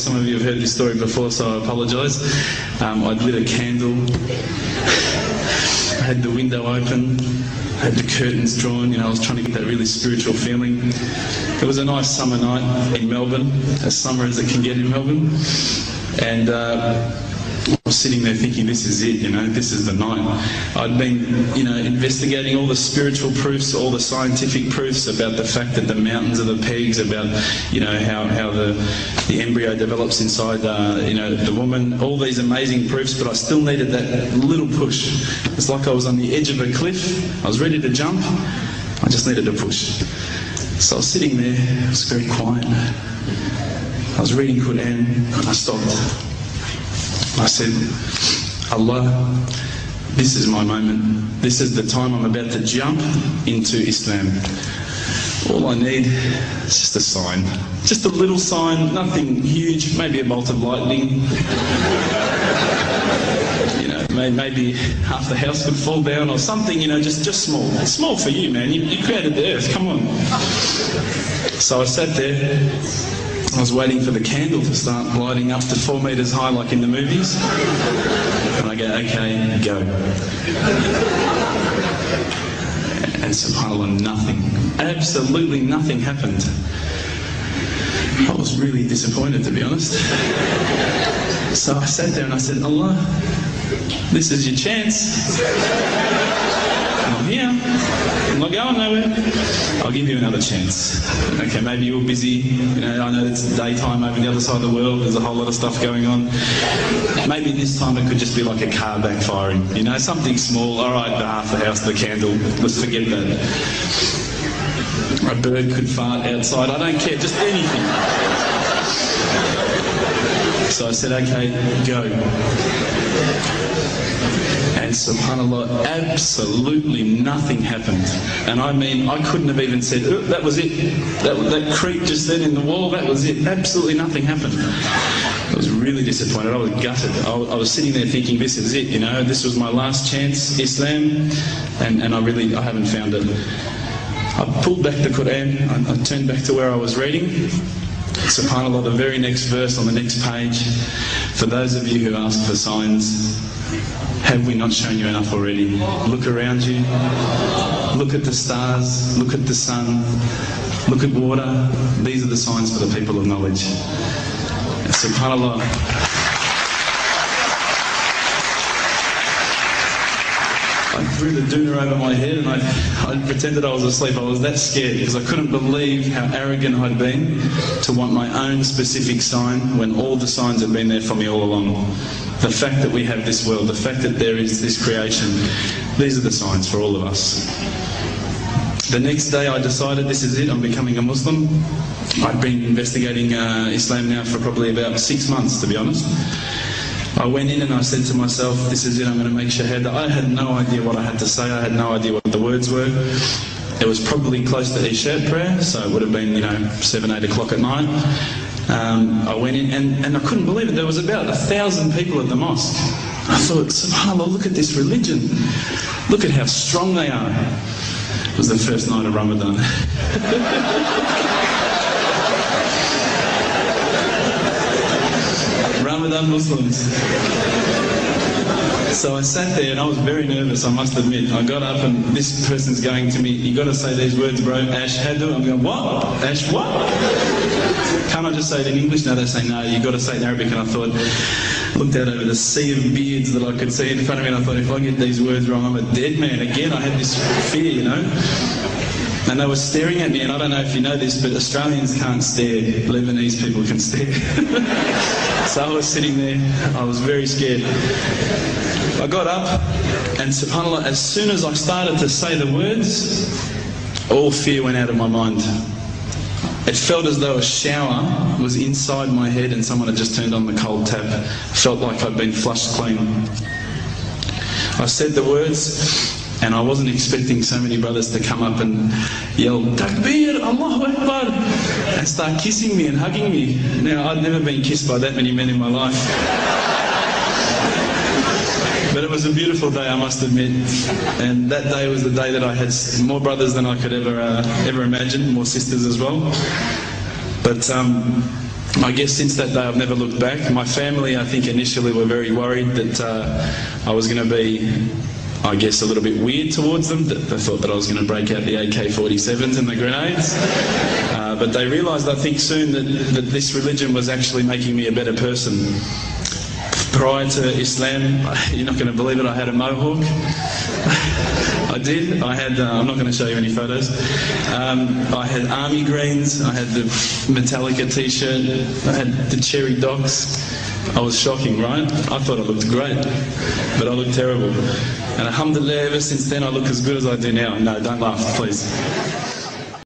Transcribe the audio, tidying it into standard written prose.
some of you have heard this story before, so I apologise. I'd lit a candle, I had the window open, I had the curtains drawn, I was trying to get that really spiritual feeling. It was a nice summer night in Melbourne, as summer as it can get in Melbourne, and I was sitting there thinking, this is it, this is the night. I'd been, investigating all the spiritual proofs, all the scientific proofs about the fact that the mountains are the pegs, about, how the embryo develops inside, the woman, all these amazing proofs, but I still needed that little push. It's like I was on the edge of a cliff, I was ready to jump, I just needed a push. So I was sitting there, it was very quiet. I was reading Quran, and I stopped. I said, Allah, this is my moment. This is the time I'm about to jump into Islam. All I need is just a sign. Just a little sign, nothing huge, maybe a bolt of lightning. Maybe half the house could fall down or something, just small. It's small for you, man. You created the earth, come on. So I sat there. I was waiting for the candle to start lighting up to 4 metres high like in the movies. And I go, okay, go. And subhanAllah, nothing. Absolutely nothing happened. I was really disappointed, to be honest. So I sat there and I said, Allah, this is your chance. I'm here. I'm not going nowhere. I'll give you another chance. Okay, maybe you're busy. I know it's daytime over the other side of the world. There's a whole lot of stuff going on. Maybe this time it could just be like a car backfiring. Something small. All right, the half the house, the candle. Let's forget that. A bird could fart outside. I don't care. Just anything. So I said, okay, go. And subhanAllah, absolutely nothing happened. And I mean, I couldn't have even said, oh, that was it. That creak just then in the wall, that was it. Absolutely nothing happened. I was really disappointed. I was gutted. I was sitting there thinking, this is it, this was my last chance, Islam, and I haven't found it. I pulled back the Quran, I turned back to where I was reading. SubhanAllah, the very next verse on the next page, for those of you who ask for signs, have we not shown you enough already? Look around you, look at the stars, look at the sun, look at water. These are the signs for the people of knowledge. SubhanAllah. I threw the doona over my head and I pretended I was asleep. I was that scared because I couldn't believe how arrogant I'd been to want my own specific sign when all the signs had been there for me all along. The fact that we have this world, the fact that there is this creation, these are the signs for all of us. The next day I decided this is it, I'm becoming a Muslim. I'd been investigating Islam now for probably about 6 months, to be honest. I went in and I said to myself, this is it, I'm going to make Shahada. I had no idea what I had to say, I had no idea what the words were. It was probably close to Isha prayer, so it would have been, 7, 8 o'clock at night. I went in and I couldn't believe it, there was about 1,000 people at the mosque. I thought, subhanAllah, look at this religion. Look at how strong they are. It was the first night of Ramadan. Ramadan Muslims. So I sat there and I was very nervous, I must admit. I got up and this person's going to me, you got to say these words, bro, Ashhadu. I'm going, what? Ash what? Can't I just say it in English? No, they say no, you got to say it in Arabic. And I thought, looked out over the sea of beards that I could see in front of me and I thought, if I get these words wrong, I'm a dead man again. I had this fear, And they were staring at me, and I don't know if you know this, but Australians can't stare. Lebanese people can stare. So I was sitting there, I was very scared. I got up, and subhanAllah, as soon as I started to say the words, all fear went out of my mind. It felt as though a shower was inside my head and someone had just turned on the cold tap. I felt like I'd been flushed clean. I said the words, and I wasn't expecting so many brothers to come up and yell, Takbir, Allahu Akbar, and start kissing me and hugging me. Now, I'd never been kissed by that many men in my life. But it was a beautiful day, I must admit. And that day was the day that I had more brothers than I could ever imagine, more sisters as well. But I guess since that day I've never looked back. My family, I think, initially were very worried that I was going to be, I guess, a little bit weird towards them. They thought that I was going to break out the AK-47s and the grenades. But they realised, I think, soon that this religion was actually making me a better person. Prior to Islam, you're not going to believe it, I had a mohawk. I did. I had, I'm not going to show you any photos. I had army greens, I had the Metallica t-shirt, I had the cherry docks. I was shocking, right? I thought I looked great, but I looked terrible. And alhamdulillah, ever since then I look as good as I do now. No, don't laugh, please.